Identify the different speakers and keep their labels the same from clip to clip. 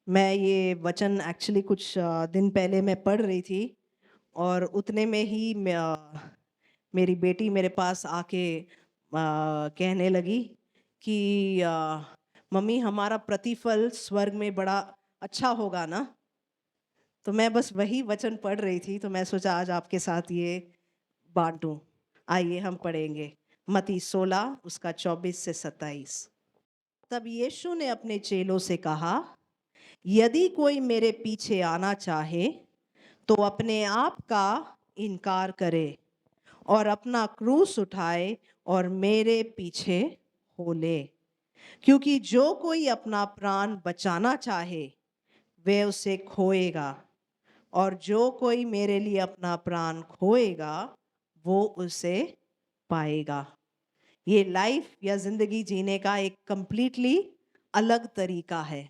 Speaker 1: मैं ये वचन एक्चुअली कुछ दिन पहले मैं पढ़ रही थी और उतने में ही मेरी बेटी मेरे पास आके कहने लगी कि मम्मी हमारा प्रतिफल स्वर्ग में बड़ा अच्छा होगा ना। तो मैं बस वही वचन पढ़ रही थी, तो मैं सोचा आज आपके साथ ये बांटूं। आइए हम पढ़ेंगे मत्ती 16 उसका 24 से 27। तब यीशु ने अपने चेलों से कहा, यदि कोई मेरे पीछे आना चाहे तो अपने आप का इनकार करे और अपना क्रूस उठाए और मेरे पीछे हो ले। क्योंकि जो कोई अपना प्राण बचाना चाहे वे उसे खोएगा, और जो कोई मेरे लिए अपना प्राण खोएगा वो उसे पाएगा। ये लाइफ या जिंदगी जीने का एक कंप्लीटली अलग तरीका है।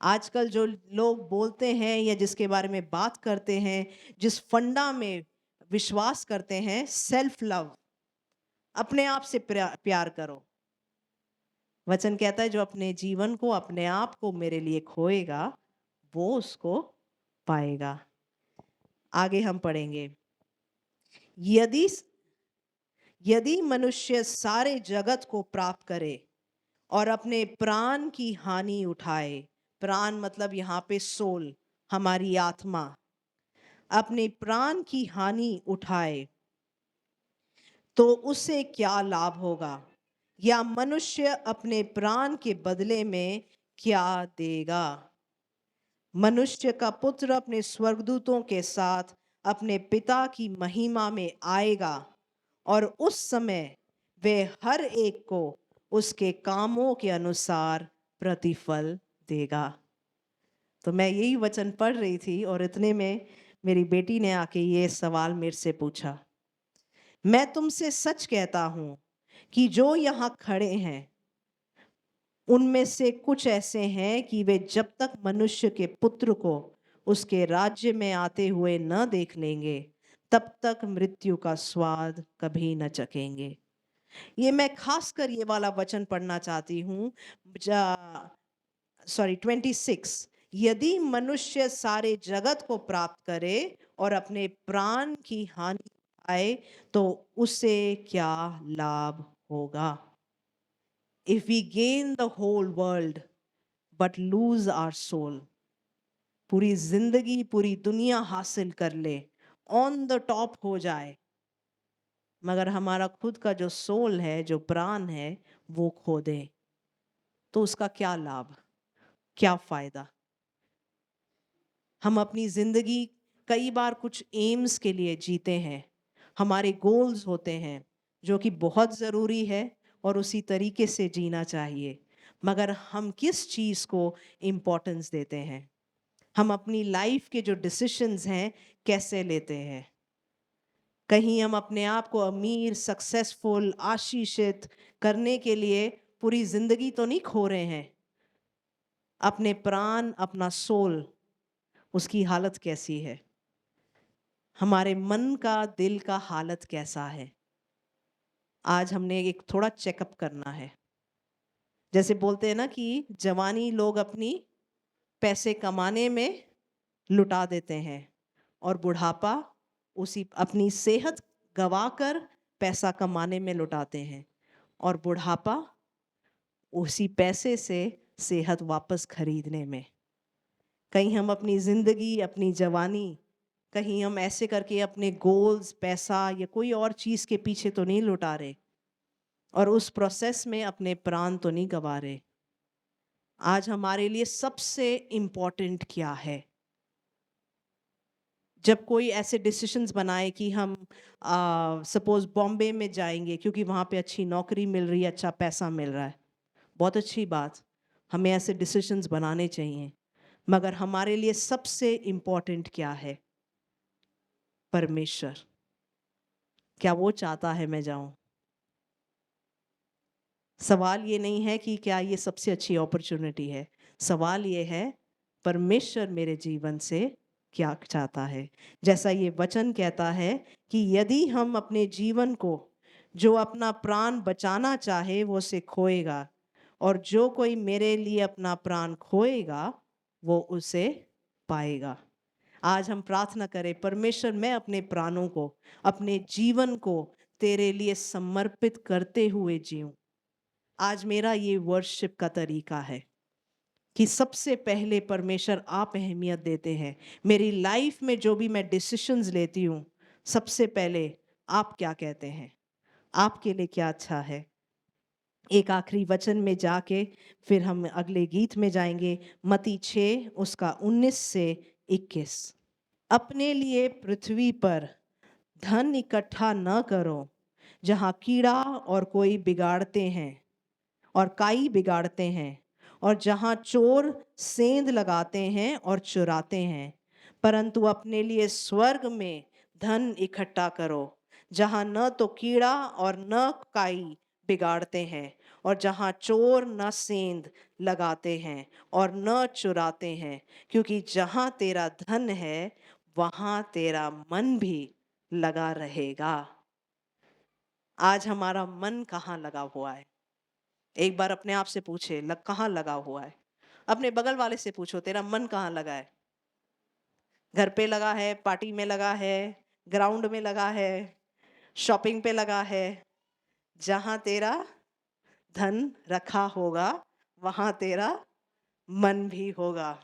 Speaker 1: आजकल जो लोग बोलते हैं या जिसके बारे में बात करते हैं, जिस फंडा में विश्वास करते हैं, सेल्फ लव, अपने आप से प्यार करो। वचन कहता है जो अपने जीवन को, अपने आप को मेरे लिए खोएगा वो उसको पाएगा। आगे हम पढ़ेंगे, यदि यदि मनुष्य सारे जगत को प्राप्त करे और अपने प्राण की हानि उठाए, प्राण मतलब यहाँ पे सोल, हमारी आत्मा, अपने प्राण की हानि उठाए तो उसे क्या लाभ होगा? या मनुष्य अपने प्राण के बदले में क्या देगा? मनुष्य का पुत्र अपने स्वर्गदूतों के साथ अपने पिता की महिमा में आएगा और उस समय वे हर एक को उसके कामों के अनुसार प्रतिफल देगा। तो मैं यही वचन पढ़ रही थी और इतने में मेरी बेटी ने आके ये सवाल मेरे से पूछा। मैं तुमसे सच कहता हूं कि जो यहाँ खड़े हैं उनमें से कुछ ऐसे हैं कि वे जब तक मनुष्य के पुत्र को उसके राज्य में आते हुए न देख लेंगे तब तक मृत्यु का स्वाद कभी न चखेंगे। ये मैं खासकर ये वाला वचन पढ़ना चाहती हूँ। 26, यदि मनुष्य सारे जगत को प्राप्त करे और अपने प्राण की हानि आए तो उसे क्या लाभ होगा? If we gain the whole world but lose our soul, पूरी जिंदगी, पूरी दुनिया हासिल कर ले, ऑन द टॉप हो जाए, मगर हमारा खुद का जो सोल है, जो प्राण है, वो खो दे, तो उसका क्या लाभ, क्या फायदा? हम अपनी जिंदगी कई बार कुछ एम्स के लिए जीते हैं, हमारे गोल्स होते हैं जो कि बहुत ज़रूरी है और उसी तरीके से जीना चाहिए, मगर हम किस चीज़ को इम्पोर्टेंस देते हैं? हम अपनी लाइफ के जो डिसीशंस हैं कैसे लेते हैं? कहीं हम अपने आप को अमीर, सक्सेसफुल, आशीषित करने के लिए पूरी जिंदगी तो नहीं खो रहे हैं? अपने प्राण, अपना सोल, उसकी हालत कैसी है? हमारे मन का, दिल का हालत कैसा है? आज हमने एक थोड़ा चेकअप करना है। जैसे बोलते हैं ना कि जवानी लोग अपनी पैसे कमाने में लुटा देते हैं और बुढ़ापा उसी अपनी सेहत गवाकर पैसा कमाने में लुटाते हैं, और बुढ़ापा उसी पैसे से सेहत वापस खरीदने में। कहीं हम अपनी ज़िंदगी, अपनी जवानी, कहीं हम ऐसे करके अपने गोल्स, पैसा या कोई और चीज़ के पीछे तो नहीं लुटा रहे और उस प्रोसेस में अपने प्राण तो नहीं गंवा रहे? आज हमारे लिए सबसे इम्पोर्टेंट क्या है? जब कोई ऐसे डिसीजंस बनाए कि हम सपोज बॉम्बे में जाएंगे क्योंकि वहाँ पे अच्छी नौकरी मिल रही है, अच्छा पैसा मिल रहा है, बहुत अच्छी बात, हमें ऐसे डिसीजंस बनाने चाहिए, मगर हमारे लिए सबसे इम्पोर्टेंट क्या है? परमेश्वर। क्या वो चाहता है मैं जाऊं? सवाल ये नहीं है कि क्या ये सबसे अच्छी अपॉर्चुनिटी है, सवाल ये है परमेश्वर मेरे जीवन से क्या चाहता है। जैसा ये वचन कहता है कि यदि हम अपने जीवन को, जो अपना प्राण बचाना चाहे वो उसे खोएगा, और जो कोई मेरे लिए अपना प्राण खोएगा वो उसे पाएगा। आज हम प्रार्थना करें, परमेश्वर मैं अपने प्राणों को, अपने जीवन को तेरे लिए समर्पित करते हुए जीऊं। आज मेरा ये वर्शिप का तरीका है कि सबसे पहले परमेश्वर आप अहमियत देते हैं। मेरी लाइफ में जो भी मैं डिसीजंस लेती हूँ, सबसे पहले आप क्या कहते हैं, आपके लिए क्या अच्छा है। एक आखिरी वचन में जाके फिर हम अगले गीत में जाएंगे। मत्ती 6 उसका 19 से 21। अपने लिए पृथ्वी पर धन इकट्ठा न करो, जहाँ कीड़ा और कोई बिगाड़ते हैं और काई बिगाड़ते हैं, और जहाँ चोर सेंध लगाते हैं और चुराते हैं। परंतु अपने लिए स्वर्ग में धन इकट्ठा करो, जहाँ न तो कीड़ा और न काई बिगाड़ते हैं, और जहाँ चोर न सेंध लगाते हैं और न चुराते हैं। क्योंकि जहाँ तेरा धन है, वहाँ तेरा मन भी लगा रहेगा। आज हमारा मन कहाँ लगा हुआ है? एक बार अपने आप से पूछे, लग कहाँ लगा हुआ है? अपने बगल वाले से पूछो, तेरा मन कहाँ लगा है? घर पे लगा है, पार्टी में लगा है, ग्राउंड में लगा है, शॉपिंग पे लगा है? जहाँ तेरा धन रखा होगा, वहाँ तेरा मन भी होगा।